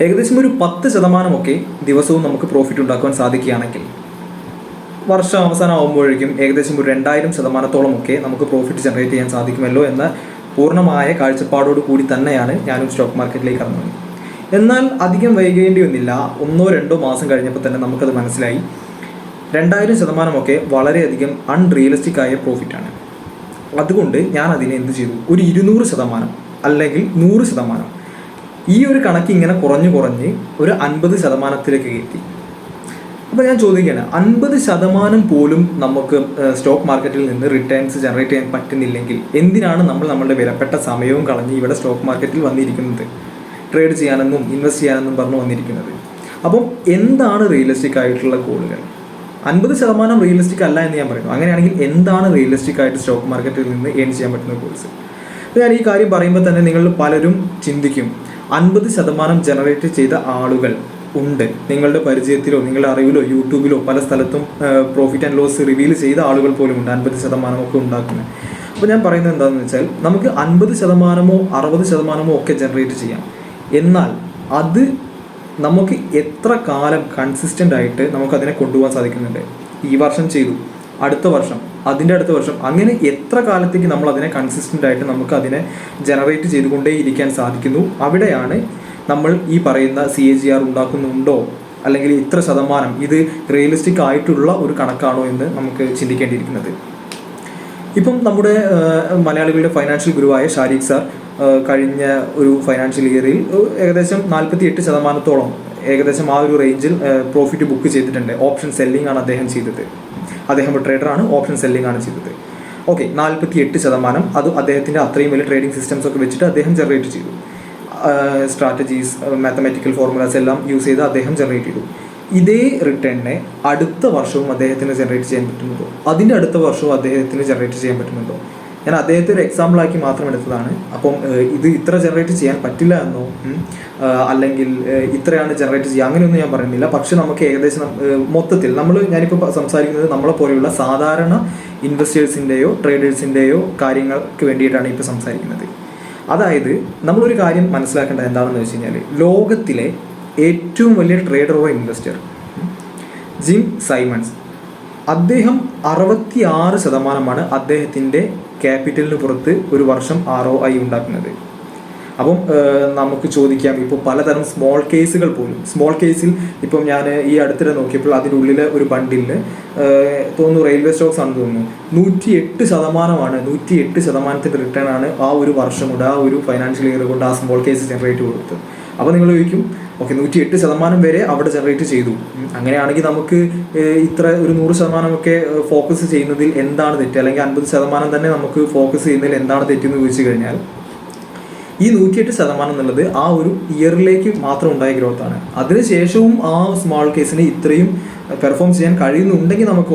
ഏകദേശം ഒരു 10% ദിവസവും നമുക്ക് പ്രോഫിറ്റ് ഉണ്ടാക്കുവാൻ സാധിക്കുകയാണെങ്കിൽ വർഷം അവസാനം ആകുമ്പോഴേക്കും ഏകദേശം ഒരു 2000% നമുക്ക് പ്രോഫിറ്റ് ജനറേറ്റ് ചെയ്യാൻ സാധിക്കുമല്ലോ എന്ന പൂർണ്ണമായ കാഴ്ചപ്പാടോട് കൂടി തന്നെയാണ് ഞാനൊരു സ്റ്റോക്ക് മാർക്കറ്റിലേക്ക് ഇറങ്ങുന്നത്. എന്നാൽ അധികം വൈകേണ്ടി വന്നില്ല. 1-2 മാസം കഴിഞ്ഞപ്പോൾ തന്നെ നമുക്കത് മനസ്സിലായി 2000% വളരെയധികം അൺറിയലിസ്റ്റിക് ആയ പ്രോഫിറ്റാണ്. അതുകൊണ്ട് ഞാൻ അതിനെ എന്ത് ചെയ്തു, ഒരു 200% അല്ലെങ്കിൽ 100%, ഈ ഒരു കണക്ക് ഇങ്ങനെ കുറഞ്ഞ് ഒരു 50%-ത്തിലേക്ക് എത്തി. അപ്പോൾ ഞാൻ ചോദിക്കുകയാണ്, 50% പോലും നമുക്ക് സ്റ്റോക്ക് മാർക്കറ്റിൽ നിന്ന് റിട്ടേൺസ് ജനറേറ്റ് ചെയ്യാൻ പറ്റുന്നില്ലെങ്കിൽ എന്തിനാണ് നമ്മൾ നമ്മളുടെ വിലപ്പെട്ട സമയവും കളഞ്ഞ് ഇവിടെ സ്റ്റോക്ക് മാർക്കറ്റിൽ വന്നിരിക്കുന്നത്, ട്രേഡ് ചെയ്യാനെന്നും ഇൻവെസ്റ്റ് ചെയ്യാനെന്നും പറഞ്ഞു വന്നിരിക്കുന്നത്? അപ്പം എന്താണ് റിയലിസ്റ്റിക് ആയിട്ടുള്ള ഗോളുകൾ? 50% റിയലിസ്റ്റിക് അല്ല എന്ന് ഞാൻ പറയുന്നു. അങ്ങനെയാണെങ്കിൽ എന്താണ് റിയലിസ്റ്റിക് ആയിട്ട് സ്റ്റോക്ക് മാർക്കറ്റിൽ നിന്ന് ഏൺ ചെയ്യാൻ പറ്റുന്ന ഗോൾസ്? അപ്പോൾ ഞാൻ ഈ കാര്യം പറയുമ്പോൾ തന്നെ നിങ്ങൾ പലരും ചിന്തിക്കും, 50% ജനറേറ്റ് ചെയ്ത ആളുകൾ ഉണ്ട് നിങ്ങളുടെ പരിചയത്തിലോ നിങ്ങളുടെ അറിവിലോ യൂട്യൂബിലോ പല സ്ഥലത്തും പ്രോഫിറ്റ് ആൻഡ് ലോസ് റിവീൽ ചെയ്ത ആളുകൾ പോലും ഉണ്ട് 50% ഉണ്ടാക്കുന്നത്. അപ്പോൾ ഞാൻ പറയുന്നത് എന്താണെന്ന് വെച്ചാൽ, നമുക്ക് 50%-ഓ 60%-ഓ ജനറേറ്റ് ചെയ്യാം. എന്നാൽ അത് നമുക്ക് എത്ര കാലം കൺസിസ്റ്റൻ്റ് ആയിട്ട് നമുക്കതിനെ കൊണ്ടുപോകാൻ സാധിക്കുന്നുണ്ട്? ഈ വർഷം ചെയ്തു, അടുത്ത വർഷം, അതിൻ്റെ അടുത്ത വർഷം, അങ്ങനെ എത്ര കാലത്തേക്ക് നമ്മൾ അതിനെ കൺസിസ്റ്റൻ്റ് ആയിട്ട് നമുക്ക് അതിനെ ജനറേറ്റ് ചെയ്തുകൊണ്ടേ ഇരിക്കാൻ സാധിക്കുന്നു? അവിടെയാണ് നമ്മൾ ഈ പറയുന്ന CAGR ഉണ്ടാക്കുന്നുണ്ടോ, അല്ലെങ്കിൽ ഇത്ര ശതമാനം ഇത് റിയലിസ്റ്റിക് ആയിട്ടുള്ള ഒരു കണക്കാണോ എന്ന് നമുക്ക് ചിന്തിക്കേണ്ടിയിരിക്കുന്നത്. ഇപ്പം നമ്മുടെ മലയാളികളുടെ ഫൈനാൻഷ്യൽ ഗുരുവായ ഷാരിഖ് സാർ കഴിഞ്ഞ ഒരു ഫൈനാൻഷ്യൽ ഇയറിൽ ഏകദേശം 48%-ഓളം ഏകദേശം ആ ഒരു റേഞ്ചിൽ പ്രോഫിറ്റ് ബുക്ക് ചെയ്തിട്ടുണ്ട്. ഓപ്ഷൻ സെല്ലിംഗ് ആണ് അദ്ദേഹം ചെയ്തത്. അദ്ദേഹം ഒരു ട്രേഡറാണ്, ഓപ്ഷൻ സെല്ലിംഗ് ആണ് ചെയ്തത്. 48%, അത് അദ്ദേഹത്തിൻ്റെ അത്രയും വലിയ ട്രേഡിംഗ് സിസ്റ്റംസ് ഒക്കെ വെച്ചിട്ട് അദ്ദേഹം ജനറേറ്റ് ചെയ്തു. സ്ട്രാറ്റജീസ്, മാത്തമാറ്റിക്കൽ ഫോർമുലാസ് എല്ലാം യൂസ് ചെയ്ത് അദ്ദേഹം ജനറേറ്റ് ചെയ്തു. ഇതേ റിട്ടേണിനെ അടുത്ത വർഷവും അദ്ദേഹത്തിന് ജനറേറ്റ് ചെയ്യാൻ പറ്റുന്നുണ്ടോ? അതിൻ്റെ അടുത്ത വർഷവും അദ്ദേഹത്തിന് ജനറേറ്റ് ചെയ്യാൻ പറ്റുന്നുണ്ടോ? ഞാൻ അദ്ദേഹത്തെ ഒരു എക്സാമ്പിളാക്കി മാത്രം എടുത്തതാണ്. അപ്പം ഇത് ഇത്ര ജനറേറ്റ് ചെയ്യാൻ പറ്റില്ല എന്നോ അല്ലെങ്കിൽ ഇത്രയാണ് ജനറേറ്റ് ചെയ്യുക അങ്ങനെയൊന്നും ഞാൻ പറയുന്നില്ല. പക്ഷെ നമുക്ക് ഏകദേശം മൊത്തത്തിൽ ഞാനിപ്പോൾ സംസാരിക്കുന്നത് നമ്മളെ പോലെയുള്ള സാധാരണ ഇൻവെസ്റ്റേഴ്സിൻ്റെയോ ട്രേഡേഴ്സിൻ്റെയോ കാര്യങ്ങൾക്ക് വേണ്ടിയിട്ടാണ് ഇപ്പോൾ സംസാരിക്കുന്നത്. അതായത് നമ്മളൊരു കാര്യം മനസ്സിലാക്കേണ്ടത് എന്താണെന്ന് വെച്ച് കഴിഞ്ഞാൽ, ലോകത്തിലെ ഏറ്റവും വലിയ trader or investor gym Symons, അദ്ദേഹം 66% അദ്ദേഹത്തിൻ്റെ ക്യാപിറ്റലിന് പുറത്ത് ഒരു വർഷം ROI ഉണ്ടാക്കുന്നത്. അപ്പം നമുക്ക് ചോദിക്കാം, ഇപ്പോൾ പലതരം സ്മോൾ കേസുകൾ പോലും, സ്മോൾ കേസിൽ ഇപ്പം ഞാൻ ഈ അടുത്തിടെ നോക്കിയപ്പോൾ അതിനുള്ളിൽ ഒരു ബണ്ടിലിന് തോന്നുന്നു റെയിൽവേ സ്റ്റോക്സ് ആണെന്ന് തോന്നുന്നു 108% റിട്ടേൺ ആണ് ആ ഒരു വർഷം കൊണ്ട്, ആ ഒരു ഫൈനാൻഷ്യൽ ഇയർ കൊണ്ട് ആ സ്മോൾ കേസ് ജനറേറ്റ് കൊടുത്തത്. അപ്പോൾ നിങ്ങൾ ചോദിക്കും, 108% വരെ അവിടെ ജനറേറ്റ് ചെയ്തു, അങ്ങനെയാണെങ്കിൽ നമുക്ക് ഇത്ര ഒരു 100% ഫോക്കസ് ചെയ്യുന്നതിൽ എന്താണ് തെറ്റ്, അല്ലെങ്കിൽ 50% തന്നെ നമുക്ക് ഫോക്കസ് ചെയ്യുന്നതിൽ എന്താണ് തെറ്റെന്ന് ചോദിച്ചു കഴിഞ്ഞാൽ, ഈ 108% എന്നുള്ളത് ആ ഒരു ഇയറിലേക്ക് മാത്രം ഉണ്ടായ ഗ്രോത്താണ്. അതിനുശേഷവും ആ സ്മോൾ കേസിന് ഇത്രയും പെർഫോം ചെയ്യാൻ കഴിയുന്നുണ്ടെങ്കിൽ നമുക്ക്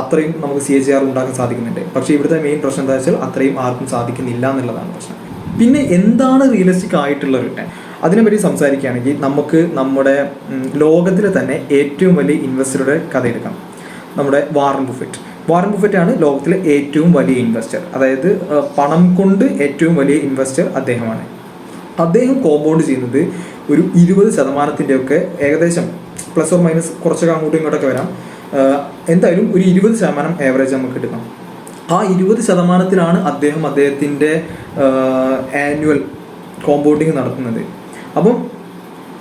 അത്രയും നമുക്ക് CAGR ഉണ്ടാക്കാൻ സാധിക്കുന്നുണ്ട്. പക്ഷേ ഇവിടുത്തെ മെയിൻ പ്രശ്നം എന്താ വെച്ചാൽ, അത്രയും ആർക്കും സാധിക്കുന്നില്ല എന്നുള്ളതാണ് പ്രശ്നം. പിന്നെ എന്താണ് റിയലിസ്റ്റിക് ആയിട്ടുള്ള റിട്ടേൺ? അതിനെപ്പറ്റി സംസാരിക്കുകയാണെങ്കിൽ നമുക്ക് നമ്മുടെ ലോകത്തിലെ തന്നെ ഏറ്റവും വലിയ ഇൻവെസ്റ്ററുടെ കഥ എടുക്കാം. നമ്മുടെ വാറൻ ബുഫറ്റ് ആണ് ലോകത്തിലെ ഏറ്റവും വലിയ ഇൻവെസ്റ്റർ. അതായത് പണം കൊണ്ട് ഏറ്റവും വലിയ ഇൻവെസ്റ്റർ അദ്ദേഹമാണ്. അദ്ദേഹം കോമ്പൗണ്ട് ചെയ്യുന്നത് ഒരു 20%-ഒക്കെ ഏകദേശം പ്ലസ് ഓർ മൈനസ് കുറച്ചൊക്കെ അങ്ങോട്ടും ഇങ്ങോട്ടൊക്കെ വരാം, എന്തായാലും ഒരു 20% ആവറേജ് നമുക്ക് എടുക്കാം. ആ 20%-ത്തിലാണ് അദ്ദേഹത്തിൻ്റെ ആനുവൽ കോമ്പൗണ്ടിങ് നടത്തുന്നത്. അപ്പം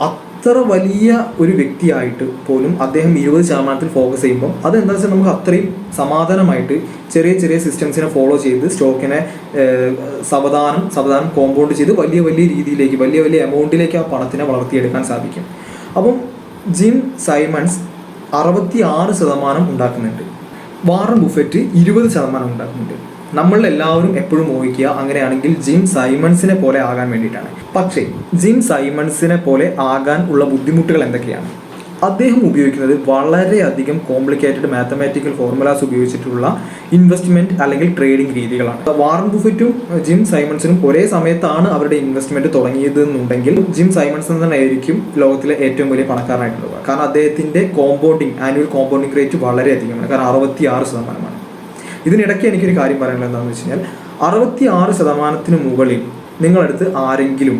അത്ര വലിയ ഒരു വ്യക്തിയായിട്ട് പോലും അദ്ദേഹം 20% ഫോക്കസ് ചെയ്യുമ്പം അതെന്താ വെച്ചാൽ നമുക്ക് അത്രയും സമാധാനമായിട്ട് ചെറിയ ചെറിയ സിസ്റ്റംസിനെ ഫോളോ ചെയ്ത് സ്റ്റോക്കിനെ സാവധാനം കോമ്പൗണ്ട് ചെയ്ത് വലിയ രീതിയിലേക്ക് വലിയ എമൗണ്ടിലേക്ക് ആ പണത്തിനെ വളർത്തിയെടുക്കാൻ സാധിക്കും. അപ്പം ജിം സൈമൺസ് 66% ഉണ്ടാക്കുന്നുണ്ട്, വാറൻ ബുഫറ്റ് 20% ഉണ്ടാക്കുന്നുണ്ട്. നമ്മളെല്ലാവരും എപ്പോഴും ഊഹിക്കുക അങ്ങനെയാണെങ്കിൽ ജിം സൈമൺസിനെ പോലെ ആകാൻ വേണ്ടിയിട്ടാണ്. പക്ഷേ ജിം സൈമൺസിനെ പോലെ ആകാൻ ഉള്ള ബുദ്ധിമുട്ടുകൾ എന്തൊക്കെയാണ്? അദ്ദേഹം ഉപയോഗിക്കുന്നത് വളരെയധികം കോംപ്ലിക്കേറ്റഡ് മാത്തമാറ്റിക്കൽ ഫോർമുലാസ് ഉപയോഗിച്ചിട്ടുള്ള ഇൻവെസ്റ്റ്മെന്റ് അല്ലെങ്കിൽ ട്രേഡിംഗ് രീതികളാണ്. വാറൻ ബുഫറ്റും ജിം സൈമൺസിനും ഒരേ സമയത്താണ് അവരുടെ ഇൻവെസ്റ്റ്മെന്റ് തുടങ്ങിയതെന്നുണ്ടെങ്കിൽ ജിം സൈമൺസൺ തന്നെ ആയിരിക്കും ലോകത്തിലെ ഏറ്റവും വലിയ പണക്കാരനായിട്ടുള്ളത്. കാരണം അദ്ദേഹത്തിന്റെ ആനുവൽ കോമ്പൗണ്ടിങ് റേറ്റ് വളരെയധികമാണ്. കാരണം 66%. ഇതിനിടയ്ക്ക് എനിക്കൊരു കാര്യം പറയാനുള്ളത് എന്താണെന്ന് വെച്ച് കഴിഞ്ഞാൽ, 66%-ന് മുകളിൽ നിങ്ങളടുത്ത് ആരെങ്കിലും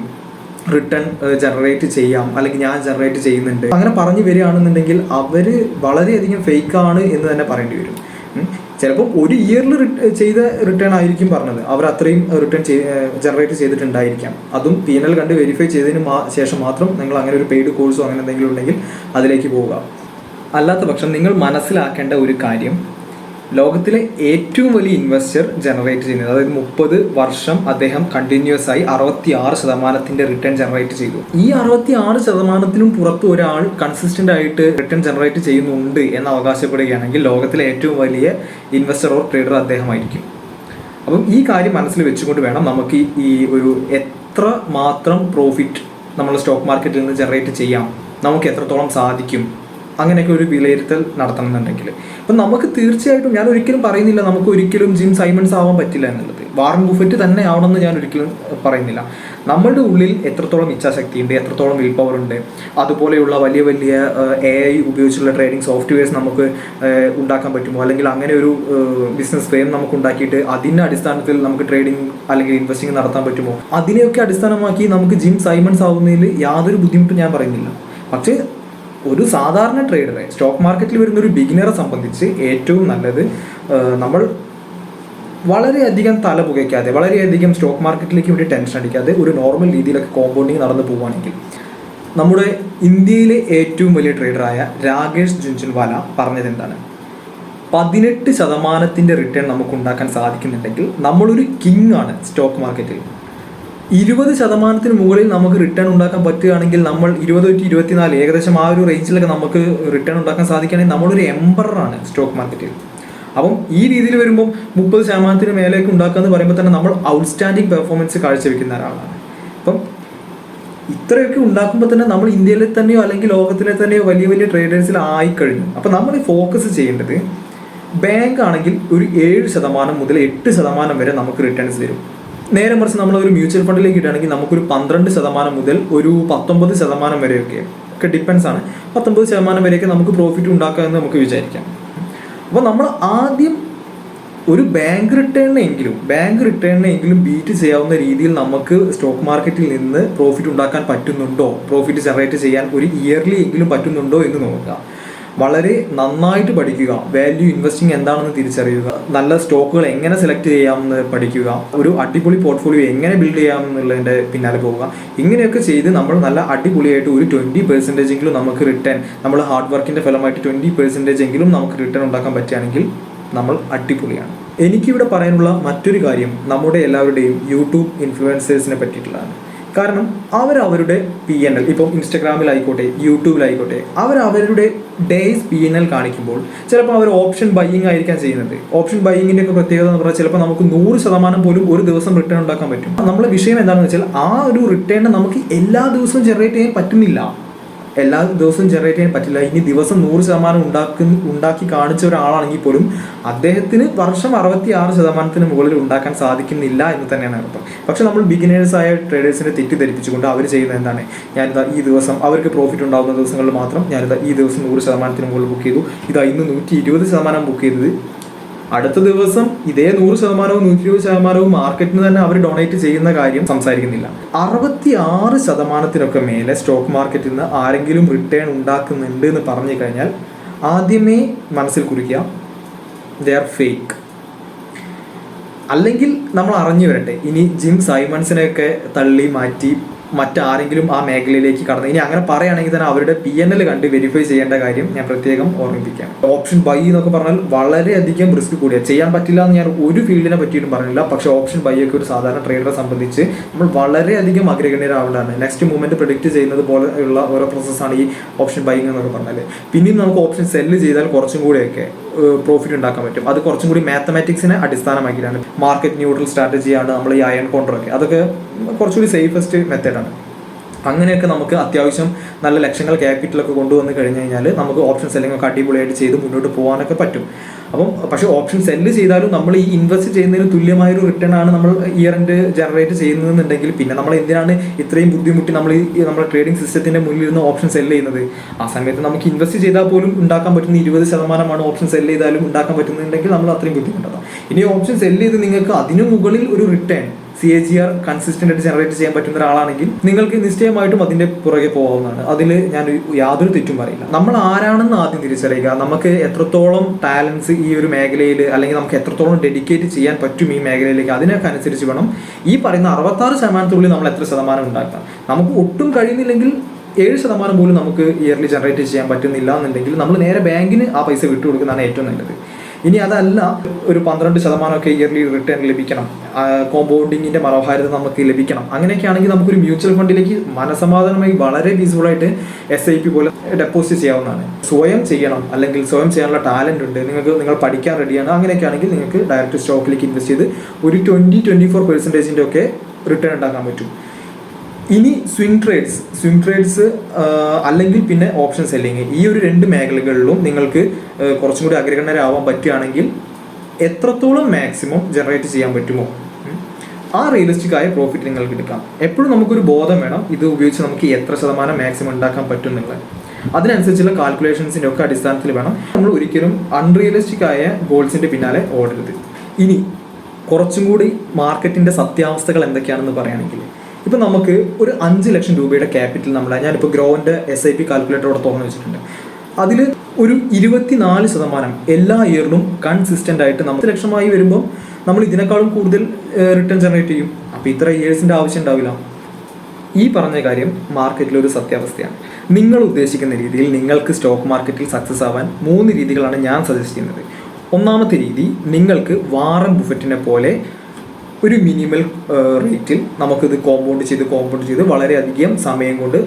റിട്ടേൺ ജനറേറ്റ് ചെയ്യാം, അല്ലെങ്കിൽ ഞാൻ ജനറേറ്റ് ചെയ്യുന്നുണ്ട്, അങ്ങനെ പറഞ്ഞു വരികയാണെന്നുണ്ടെങ്കിൽ അവർ വളരെയധികം ഫേക്കാണ് എന്ന് തന്നെ പറയേണ്ടി വരും. ചിലപ്പോൾ ഒരു ഇയറിൽ ചെയ്ത റിട്ടേൺ ആയിരിക്കും പറഞ്ഞത്, അവർ അത്രയും റിട്ടേൺ ജനറേറ്റ് ചെയ്തിട്ടുണ്ടായിരിക്കാം. അതും പീനൽ കണ്ട് വെരിഫൈ ചെയ്തതിന് ശേഷം മാത്രം നിങ്ങൾ അങ്ങനെ ഒരു പെയ്ഡ് കോഴ്സോ അങ്ങനെ എന്തെങ്കിലും ഉണ്ടെങ്കിൽ അതിലേക്ക് പോവുക. അല്ലാത്ത പക്ഷം നിങ്ങൾ മനസ്സിലാക്കേണ്ട ഒരു കാര്യം, ലോകത്തിലെ ഏറ്റവും വലിയ ഇൻവെസ്റ്റർ ജനറേറ്റ് ചെയ്യുന്നത്, അതായത് 30 വർഷം അദ്ദേഹം കണ്ടിന്യൂസ് ആയി 66% റിട്ടേൺ ജനറേറ്റ് ചെയ്തു. ഈ 66%നും പുറത്ത് ഒരാൾ കൺസിസ്റ്റന്റ് ആയിട്ട് റിട്ടേൺ ജനറേറ്റ് ചെയ്യുന്നുണ്ട് എന്ന് അവകാശപ്പെടുകയാണെങ്കിൽ ലോകത്തിലെ ഏറ്റവും വലിയ ഇൻവെസ്റ്റർ ഓർ ട്രേഡർ അദ്ദേഹമായിരിക്കും. അപ്പം ഈ കാര്യം മനസ്സിൽ വെച്ചുകൊണ്ട് വേണം നമുക്ക് ഈ ഒരു എത്ര മാത്രം പ്രോഫിറ്റ് നമ്മൾ സ്റ്റോക്ക് മാർക്കറ്റിൽ നിന്ന് ജനറേറ്റ് ചെയ്യാം, നമുക്ക് എത്രത്തോളം സാധിക്കും, അങ്ങനെയൊക്കെ ഒരു വിലയിരുത്തൽ നടത്തണമെന്നുണ്ടെങ്കിൽ. അപ്പം നമുക്ക് തീർച്ചയായിട്ടും, ഞാൻ ഒരിക്കലും പറയുന്നില്ല നമുക്ക് ഒരിക്കലും ജിം സൈമൺസ് ആവാൻ പറ്റില്ല എന്നുള്ളത്, വാറൻ ബുഫറ്റ് തന്നെ ആവണമെന്ന് ഞാൻ ഒരിക്കലും പറയുന്നില്ല. നമ്മളുടെ ഉള്ളിൽ എത്രത്തോളം ഇച്ഛാശക്തിയുണ്ട്, എത്രത്തോളം വിൽ പവർ ഉണ്ട്, അതുപോലെയുള്ള വലിയ വലിയ AI ഉപയോഗിച്ചുള്ള ട്രേഡിംഗ് സോഫ്റ്റ്വെയർസ് നമുക്ക് ഉണ്ടാക്കാൻ പറ്റുമോ, അല്ലെങ്കിൽ അങ്ങനെ ഒരു ബിസിനസ് ഫ്രെയിം നമുക്ക് ഉണ്ടാക്കിയിട്ട് അതിൻ്റെ അടിസ്ഥാനത്തിൽ നമുക്ക് ട്രേഡിംഗ് അല്ലെങ്കിൽ ഇൻവെസ്റ്റിംഗ് നടത്താൻ പറ്റുമോ, അതിനെയൊക്കെ അടിസ്ഥാനമാക്കി നമുക്ക് ജിം സൈമൺസ് ആവുന്നതിൽ യാതൊരു ബുദ്ധിമുട്ടും ഞാൻ പറയുന്നില്ല. പക്ഷേ ഒരു സാധാരണ ട്രേഡറെ, സ്റ്റോക്ക് മാർക്കറ്റിൽ വരുന്ന ഒരു ബിഗിനറെ സംബന്ധിച്ച് ഏറ്റവും നല്ലത് നമ്മൾ വളരെയധികം തല പുകയ്ക്കാതെ, വളരെയധികം സ്റ്റോക്ക് മാർക്കറ്റിലേക്ക് വേണ്ടി ടെൻഷൻ അടിക്കാതെ ഒരു നോർമൽ രീതിയിലൊക്കെ കോമ്പൗണ്ടിങ് നടന്നു പോവുകയാണെങ്കിൽ, നമ്മുടെ ഇന്ത്യയിലെ ഏറ്റവും വലിയ ട്രേഡറായ രാകേഷ് ജുൻജുൻവാല പറഞ്ഞത് എന്താണ്? 18% റിട്ടേൺ നമുക്ക് ഉണ്ടാക്കാൻ സാധിക്കുന്നുണ്ടെങ്കിൽ നമ്മളൊരു കിങ് ആണ് സ്റ്റോക്ക് മാർക്കറ്റിൽ. 20% മുകളിൽ നമുക്ക് റിട്ടേൺ ഉണ്ടാക്കാൻ പറ്റുകയാണെങ്കിൽ, നമ്മൾ 20-24 ഏകദേശം ആ ഒരു റേഞ്ചിലൊക്കെ നമുക്ക് റിട്ടേൺ ഉണ്ടാക്കാൻ സാധിക്കുകയാണെങ്കിൽ നമ്മളൊരു എംപററാണ് സ്റ്റോക്ക് മാർക്കറ്റിൽ. അപ്പം ഈ രീതിയിൽ വരുമ്പം 30% മേലേക്ക് ഉണ്ടാക്കുക എന്ന് പറയുമ്പോൾ തന്നെ നമ്മൾ ഔട്ട്സ്റ്റാൻഡിങ് പെർഫോമൻസ് കാഴ്ചവെക്കുന്ന ഒരാളാണ്. അപ്പം ഇത്രയൊക്കെ ഉണ്ടാക്കുമ്പോൾ തന്നെ നമ്മൾ ഇന്ത്യയിലെ തന്നെയോ അല്ലെങ്കിൽ ലോകത്തിലെ തന്നെയോ വലിയ വലിയ ട്രേഡേഴ്സിൽ ആയിക്കഴിഞ്ഞു. അപ്പം നമ്മൾ ഫോക്കസ് ചെയ്യേണ്ടത്, ബാങ്ക് ആണെങ്കിൽ ഒരു 7% മുതൽ 8% വരെ നമുക്ക് റിട്ടേൺസ് തരും. നേരെ മറിച്ച് നമ്മളൊരു മ്യൂച്വൽ ഫണ്ടിലേക്ക് ഇടുകയാണെങ്കിൽ നമുക്കൊരു 12% മുതൽ ഒരു 19% വരെയൊക്കെ ഡിപ്പെൻസ് ആണ്, 19% വരെയൊക്കെ നമുക്ക് പ്രോഫിറ്റ് ഉണ്ടാക്കാമെന്ന് നമുക്ക് വിചാരിക്കാം. അപ്പോൾ നമ്മൾ ആദ്യം ഒരു ബാങ്ക് റിട്ടേണിനെങ്കിലും ബീറ്റ് ചെയ്യാവുന്ന രീതിയിൽ നമുക്ക് സ്റ്റോക്ക് മാർക്കറ്റിൽ നിന്ന് പ്രോഫിറ്റ് ഉണ്ടാക്കാൻ പറ്റുന്നുണ്ടോ, പ്രോഫിറ്റ് ജനറേറ്റ് ചെയ്യാൻ ഒരു ഇയർലി എങ്കിലും പറ്റുന്നുണ്ടോ എന്ന് നോക്കുക. വളരെ നന്നായിട്ട് പഠിക്കുക, വാല്യൂ ഇൻവെസ്റ്റിംഗ് എന്താണെന്ന് തിരിച്ചറിയുക, നല്ല സ്റ്റോക്കുകൾ എങ്ങനെ സെലക്ട് ചെയ്യാമെന്ന് പഠിക്കുക, ഒരു അടിപൊളി പോർട്ട്ഫോളിയോ എങ്ങനെ ബിൽഡ് ചെയ്യാമെന്നുള്ളതിൻ്റെ പിന്നാലെ പോവുക. ഇങ്ങനെയൊക്കെ ചെയ്ത് നമ്മൾ നല്ല അടിപൊളിയായിട്ട് ഒരു 20% എങ്കിലും നമുക്ക് റിട്ടേൺ, നമ്മൾ ഹാർഡ് വർക്കിൻ്റെ ഫലമായിട്ട് 20% എങ്കിലും നമുക്ക് റിട്ടേൺ ഉണ്ടാക്കാൻ പറ്റുകയാണെങ്കിൽ നമ്മൾ അടിപൊളിയാണ്. എനിക്കിവിടെ പറയാനുള്ള മറ്റൊരു കാര്യം നമ്മുടെ എല്ലാവരുടെയും യൂട്യൂബ് ഇൻഫ്ലുവൻസേഴ്സിനെ പറ്റിയിട്ടുള്ളതാണ്. കാരണം അവരവരുടെ PNL, ഇപ്പോൾ ഇൻസ്റ്റഗ്രാമിലായിക്കോട്ടെ യൂട്യൂബിലായിക്കോട്ടെ, അവരവരുടെ ഡേയ്സ് PNL കാണിക്കുമ്പോൾ ചിലപ്പോൾ അവർ ഓപ്ഷൻ ബൈയിങ് ആയിരിക്കാം ചെയ്യുന്നത്. ഓപ്ഷൻ ബൈയിങ്ങിൻ്റെ ഒക്കെ പ്രത്യേകത എന്ന് പറഞ്ഞാൽ ചിലപ്പോൾ നമുക്ക് 100% പോലും ഒരു ദിവസം റിട്ടേൺ ഉണ്ടാക്കാൻ പറ്റും. നമ്മളെ വിഷയം എന്താണെന്ന് വെച്ചാൽ ആ ഒരു റിട്ടേൺ നമുക്ക് എല്ലാ ദിവസവും ജനറേറ്റ് ചെയ്യാൻ പറ്റുന്നില്ല, എല്ലാ ദിവസവും ജനറേറ്റ് ചെയ്യാൻ പറ്റില്ല. ഇനി ദിവസം 100% ഉണ്ടാക്കി കാണിച്ച ഒരാളാണെങ്കിൽ പോലും അദ്ദേഹത്തിന് വർഷം 66% മുകളിൽ ഉണ്ടാക്കാൻ സാധിക്കുന്നില്ല എന്ന് തന്നെയാണ് അർത്ഥം. പക്ഷെ നമ്മൾ ബിഗിനേഴ്സായ ട്രേഡേഴ്സിനെ തെറ്റിദ്ധരിപ്പിച്ചുകൊണ്ട് അവർ ചെയ്യുന്നത് എന്താണ്, ഞാനിതാ ഈ ദിവസം അവർക്ക് പ്രോഫിറ്റ് ഉണ്ടാകുന്ന ദിവസങ്ങളിൽ മാത്രം ഞാനിതാ ഈ ദിവസം 100% മുകളിൽ ബുക്ക് ചെയ്തു, ഇതാ ഇന്ന് 120% ബുക്ക് ചെയ്തത്, അടുത്ത ദിവസം ഇതേ 100%-വും 120%-വും മാർക്കറ്റിന് തന്നെ അവർ ഡൊണേറ്റ് ചെയ്യുന്ന കാര്യം സംസാരിക്കുന്നില്ല. 66%-നൊക്കെ മേലെ സ്റ്റോക്ക് മാർക്കറ്റിൽ നിന്ന് ആരെങ്കിലും റിട്ടേൺ ഉണ്ടാക്കുന്നുണ്ട് എന്ന് പറഞ്ഞു കഴിഞ്ഞാൽ ആദ്യമേ മനസ്സിൽ കുറിക്കുക, ദേ ആർ ഫേക്ക്. അല്ലെങ്കിൽ നമ്മൾ അറിഞ്ഞു വരട്ടെ, ഇനി ജിം സൈമൺസിനെയൊക്കെ തള്ളി മാറ്റി മറ്റാരെങ്കിലും ആ മേഖലയിലേക്ക് കടന്നു, ഇനി അങ്ങനെ പറയുകയാണെങ്കിൽ തന്നെ അവരുടെ PNL കണ്ട് വെരിഫൈ ചെയ്യേണ്ട കാര്യം ഞാൻ പ്രത്യേകം ഓർമ്മിപ്പിക്കാം. ഓപ്ഷൻ ബൈ എന്നൊക്കെ പറഞ്ഞാൽ വളരെയധികം റിസ്ക് കൂടിയാണ്, ചെയ്യാൻ പറ്റില്ല എന്ന് ഞാൻ ഒരു ഫീൽഡിനെ പറ്റിയിട്ടും പറഞ്ഞില്ല. പക്ഷേ ഓപ്ഷൻ ബൈ ഒക്കെ ഒരു സാധാരണ ട്രേഡറെ സംബന്ധിച്ച് നമ്മൾ വളരെയധികം അഗ്രഗണ്യരാവേണ്ടതാണ്. നെക്സ്റ്റ് മൂവ്മെന്റ് പ്രെഡിക്റ്റ് ചെയ്യുന്നത് പോലെയുള്ള ഓരോ പ്രോസസ്സാണ് ഈ ഓപ്ഷൻ ബൈയിങ് എന്നൊക്കെ പറഞ്ഞാൽ. പിന്നെയും നമുക്ക് ഓപ്ഷൻ സെല്ല് ചെയ്താൽ കുറച്ചും കൂടെയൊക്കെ പ്രോഫിറ്റ് ഉണ്ടാക്കാൻ പറ്റും. അത് കുറച്ചും കൂടി മാത്തമാറ്റിക്സിനെ അടിസ്ഥാനമാക്കിയിട്ടാണ്. മാർക്കറ്റ് ന്യൂട്രൽ സ്ട്രാറ്റജിയാണ് നമ്മൾ ഈ അയൺ കോൺട്രൊക്കെ, അതൊക്കെ കുറച്ചുകൂടി സേഫസ്റ്റ് മെത്തേഡാണ്. അങ്ങനെയൊക്കെ നമുക്ക് അത്യാവശ്യം നല്ല ലക്ഷങ്ങൾ ക്യാപിറ്റലൊക്കെ കൊണ്ടുവന്ന് കഴിഞ്ഞ് കഴിഞ്ഞാൽ നമുക്ക് ഓപ്ഷൻ സെല്ലിംഗ് ഒക്കെ അടിപൊളിയായിട്ട് ചെയ്ത് മുന്നോട്ട് പോകാനൊക്കെ പറ്റും. അപ്പം പക്ഷേ ഓപ്ഷൻ സെല്ല് ചെയ്താലും നമ്മൾ ഈ ഇൻവെസ്റ്റ് ചെയ്യുന്നതിന് തുല്യമായൊരു റിട്ടേൺ ആണ് നമ്മൾ ഇയർ എൻഡ് ജനറേറ്റ് ചെയ്യുന്നതെന്നുണ്ടെങ്കിൽ പിന്നെ നമ്മൾ എന്തിനാണ് ഇത്രയും ബുദ്ധിമുട്ടി നമ്മൾ ഈ നമ്മുടെ ട്രേഡിംഗ് സിസ്റ്റത്തിൻ്റെ മുന്നിൽ നിന്ന് ഓപ്ഷൻ സെല്ല് ചെയ്യുന്നത്? ആ സമയത്ത് നമുക്ക് ഇൻവെസ്റ്റ് ചെയ്താൽ പോലും ഉണ്ടാക്കാൻ പറ്റുന്ന 20%-ആണ് ഓപ്ഷൻ സെല്ല് ചെയ്താലും ഉണ്ടാക്കാൻ പറ്റുന്നുണ്ടെങ്കിൽ നമ്മൾ അത്രയും ബുദ്ധിമുട്ടാണ്. ഇനി ഓപ്ഷൻ സെല്ല് ചെയ്ത് നിങ്ങൾക്ക് അതിനു മുകളിൽ ഒരു റിട്ടേൺ CAGR കൺസിസ്റ്റന്റ് ആയിട്ട് ജനറേറ്റ് ചെയ്യാൻ പറ്റുന്ന ഒരാളാണെങ്കിൽ നിങ്ങൾക്ക് നിശ്ചയമായിട്ടും അതിന്റെ പുറകെ പോകാവുന്നതാണ്. അതിൽ ഞാൻ യാതൊരു തെറ്റും പറയില്ല. നമ്മൾ ആരാണെന്ന് ആദ്യം തിരിച്ചറിയുക, നമുക്ക് എത്രത്തോളം ടാലൻസ് ഈ ഒരു മേഖലയിൽ, അല്ലെങ്കിൽ നമുക്ക് എത്രത്തോളം ഡെഡിക്കേറ്റ് ചെയ്യാൻ പറ്റും ഈ മേഖലയിലേക്ക്, അതിനൊക്കെ അനുസരിച്ച് വേണം ഈ പറയുന്ന 66% നമ്മൾ എത്ര ശതമാനം ഉണ്ടാക്കാം. നമുക്ക് ഒട്ടും കഴിയുന്നില്ലെങ്കിൽ 7% പോലും നമുക്ക് ഇയർലി ജനറേറ്റ് ചെയ്യാൻ പറ്റുന്നില്ല എന്നുണ്ടെങ്കിൽ നമ്മൾ നേരെ ബാങ്കിന് ആ പൈസ വിട്ടുകൊടുക്കുന്നതാണ് ഏറ്റവും നല്ലത്. ഇനി അതല്ല, ഒരു 12% ഇയർലി റിട്ടേൺ ലഭിക്കണം, കോമ്പൗണ്ടിങ്ങിന്റെ മനോഹാരിത നമുക്ക് ലഭിക്കണം, അങ്ങനെയൊക്കെ ആണെങ്കിൽ നമുക്കൊരു മ്യൂച്വൽ ഫണ്ടിലേക്ക് മനസമാധാനമായി വളരെ പീസ്ഫുള്ളായിട്ട് SIP പോലെ ഡെപ്പോസിറ്റ് ചെയ്യാവുന്നതാണ്. സ്വയം ചെയ്യണം, അല്ലെങ്കിൽ സ്വയം ചെയ്യാനുള്ള ടാലന്റ് ഉണ്ട്, നിങ്ങൾ പഠിക്കാൻ റെഡിയാണ്, അങ്ങനെയൊക്കെ ആണെങ്കിൽ നിങ്ങൾക്ക് ഡയറക്റ്റ് സ്റ്റോക്കിലേക്ക് ഇൻവെസ്റ്റ് ചെയ്ത് ഒരു 20-24% ഒക്കെ റിട്ടേൺ ഉണ്ടാക്കാൻ പറ്റും. ഇനി സ്വിംഗ് ട്രേഡ്സ് അല്ലെങ്കിൽ പിന്നെ ഓപ്ഷൻ സെല്ലിങ്, ഈ ഒരു 2 മേഖലകളിലും നിങ്ങൾക്ക് കുറച്ചും കൂടി അഗ്രഗണ്യരാവാൻ പറ്റുകയാണെങ്കിൽ എത്രത്തോളം മാക്സിമം ജനറേറ്റ് ചെയ്യാൻ പറ്റുമോ ആ റിയലിസ്റ്റിക് ആയ പ്രോഫിറ്റ് നിങ്ങൾക്ക് എടുക്കാം. എപ്പോഴും നമുക്കൊരു ബോധം വേണം, ഇത് ഉപയോഗിച്ച് നമുക്ക് എത്ര ശതമാനം മാക്സിമം ഉണ്ടാക്കാൻ പറ്റും എന്നുള്ളത്. അതിനനുസരിച്ചുള്ള കാൽക്കുലേഷൻസിൻ്റെ ഒക്കെ അടിസ്ഥാനത്തിൽ വേണം. നമ്മൾ ഒരിക്കലും അൺറിയലിസ്റ്റിക് ആയ ഗോൾസിൻ്റെ പിന്നാലെ ഓടരുത്. ഇനി കുറച്ചും കൂടി മാർക്കറ്റിൻ്റെ സത്യാവസ്ഥകൾ എന്തൊക്കെയാണെന്ന് പറയുകയാണെങ്കിൽ, ഇപ്പം നമുക്ക് ഒരു 5 ലക്ഷം രൂപയുടെ ക്യാപിറ്റൽ ഞാനിപ്പോൾ ഗ്രോവിൻ്റെ SIP കാൽക്കുലേറ്ററോടെ തുറന്നു വെച്ചിട്ടുണ്ട്. അതിൽ ഒരു 24% എല്ലാ ഇയറിലും കൺസിസ്റ്റൻ്റ് ആയിട്ട് 10 ലക്ഷമായി വരുമ്പോൾ നമ്മൾ ഇതിനേക്കാളും കൂടുതൽ റിട്ടേൺ ജനറേറ്റ് ചെയ്യും. അപ്പോൾ ഇത്ര ഇയേഴ്സിൻ്റെ ആവശ്യം ഉണ്ടാവില്ല. ഈ പറഞ്ഞ കാര്യം മാർക്കറ്റിലൊരു സത്യാവസ്ഥയാണ്. നിങ്ങൾ ഉദ്ദേശിക്കുന്ന രീതിയിൽ നിങ്ങൾക്ക് സ്റ്റോക്ക് മാർക്കറ്റിൽ സക്സസ് ആവാൻ 3 രീതികളാണ് ഞാൻ സജസ്റ്റ് ചെയ്യുന്നത്. ഒന്നാമത്തെ രീതി, നിങ്ങൾക്ക് വാറൻ ബുഫറ്റിനെ പോലെ ഒരു മിനിമൽ റേറ്റിൽ നമുക്കിത് കോമ്പൗണ്ട് ചെയ്ത് വളരെയധികം സമയം കൊണ്ട്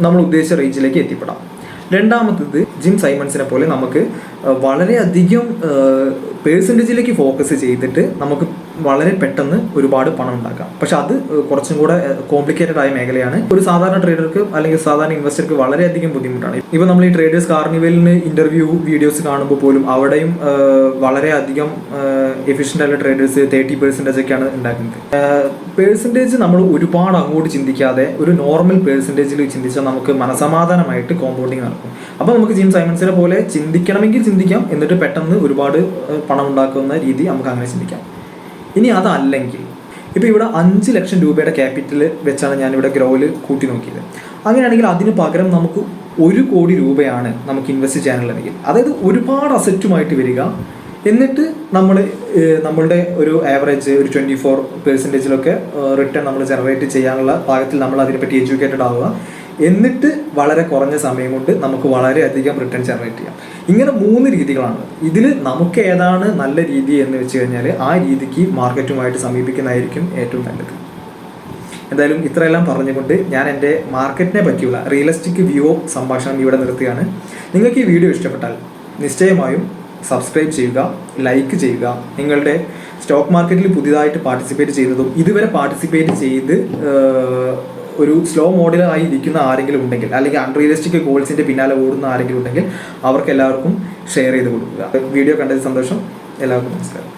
നമ്മൾ ഉദ്ദേശിച്ച റേഞ്ചിലേക്ക് എത്തിപ്പെടാം. രണ്ടാമത്തത്, ജിം സൈമൺസിനെ പോലെ നമുക്ക് വളരെയധികം പേഴ്സൻറ്റേജിലേക്ക് ഫോക്കസ് ചെയ്തിട്ട് നമുക്ക് വളരെ പെട്ടെന്ന് ഒരുപാട് പണം ഉണ്ടാക്കാം. പക്ഷെ അത് കുറച്ചും കൂടെ കോംപ്ലിക്കേറ്റഡ് ആയ മേഖലയാണ്. ഒരു സാധാരണ ട്രേഡർക്ക് അല്ലെങ്കിൽ സാധാരണ ഇൻവെസ്റ്റർക്ക് വളരെയധികം ബുദ്ധിമുട്ടാണ്. ഇപ്പോൾ നമ്മൾ ഈ ട്രേഡേഴ്സ് കാർണിവലിന് ഇന്റർവ്യൂ വീഡിയോസ് കാണുമ്പോൾ പോലും അവിടെയും വളരെയധികം എഫിഷ്യൻ്റ് ആയിട്ടുള്ള ട്രേഡേഴ്സ് 30% ഒക്കെയാണ് ഉണ്ടാക്കുന്നത്. പേഴ്സൻറ്റേജ് നമ്മൾ ഒരുപാട് അങ്ങോട്ട് ചിന്തിക്കാതെ ഒരു നോർമൽ പേഴ്സൻറ്റേജിൽ ചിന്തിച്ചാൽ നമുക്ക് മനസമാധാനമായിട്ട് കോമ്പൗണ്ടിങ് നടക്കും. അപ്പോൾ നമുക്ക് ജിം സൈമൺസിനെ പോലെ ചിന്തിക്കണമെങ്കിൽ ചിന്തിക്കാം, എന്നിട്ട് പെട്ടെന്ന് ഒരുപാട് പണം ഉണ്ടാക്കുന്ന രീതി നമുക്ക് അങ്ങനെ ചിന്തിക്കാം. ഇനി അതല്ലെങ്കിൽ, ഇപ്പോൾ ഇവിടെ 5 ലക്ഷം രൂപയുടെ ക്യാപിറ്റൽ വെച്ചാണ് ഞാനിവിടെ ഗ്രോയിൽ കൂട്ടി നോക്കിയത്. അങ്ങനെയാണെങ്കിൽ അതിന് പകരം നമുക്ക് 1 കോടി രൂപയാണ് നമുക്ക് ഇൻവെസ്റ്റ് ചെയ്യാനുള്ളതെങ്കിൽ, അതായത് ഒരുപാട് അസറ്റുമായിട്ട് വരിക, എന്നിട്ട് നമ്മളുടെ ഒരു ആവറേജ് ഒരു 24% റിട്ടേൺ നമ്മൾ ജനറേറ്റ് ചെയ്യാനുള്ള പാകത്തിൽ നമ്മൾ അതിനെപ്പറ്റി എഡ്യൂക്കേറ്റഡ് ആവുക, എന്നിട്ട് വളരെ കുറഞ്ഞ സമയം കൊണ്ട് നമുക്ക് വളരെയധികം റിട്ടേൺ ജനറേറ്റ് ചെയ്യാം. ഇങ്ങനെ 3 രീതികളാണ്. ഇതിൽ നമുക്ക് ഏതാണ് നല്ല രീതി എന്ന് വെച്ച് കഴിഞ്ഞാൽ ആ രീതിക്ക് മാർക്കറ്റുമായിട്ട് സമീപിക്കുന്നതായിരിക്കും ഏറ്റവും നല്ലത്. എന്തായാലും ഇത്രയെല്ലാം പറഞ്ഞുകൊണ്ട് ഞാൻ എൻ്റെ മാർക്കറ്റിനെ പറ്റിയുള്ള റിയലിസ്റ്റിക് വ്യൂ സംഭാഷണം ഇവിടെ നിർത്തുകയാണ്. നിങ്ങൾക്ക് ഈ വീഡിയോ ഇഷ്ടപ്പെട്ടാൽ നിശ്ചയമായും സബ്സ്ക്രൈബ് ചെയ്യുക, ലൈക്ക് ചെയ്യുക. നിങ്ങളുടെ സ്റ്റോക്ക് മാർക്കറ്റിൽ പുതിയതായിട്ട് പാർട്ടിസിപ്പേറ്റ് ചെയ്യുന്നതും ഇതുവരെ പാർട്ടിസിപ്പേറ്റ് ചെയ്ത് ഒരു സ്ലോ മോഡലായി ഇരിക്കുന്ന ആരെങ്കിലും ഉണ്ടെങ്കിൽ, അല്ലെങ്കിൽ അൺറിയലിസ്റ്റിക് ഗോൾസിൻ്റെ പിന്നാലെ ഓടുന്ന ആരെങ്കിലും ഉണ്ടെങ്കിൽ അവർക്ക് എല്ലാവർക്കും ഷെയർ ചെയ്ത് കൊടുക്കുക. വീഡിയോ കണ്ടതിൽ സന്തോഷം. എല്ലാവർക്കും നമസ്കാരം.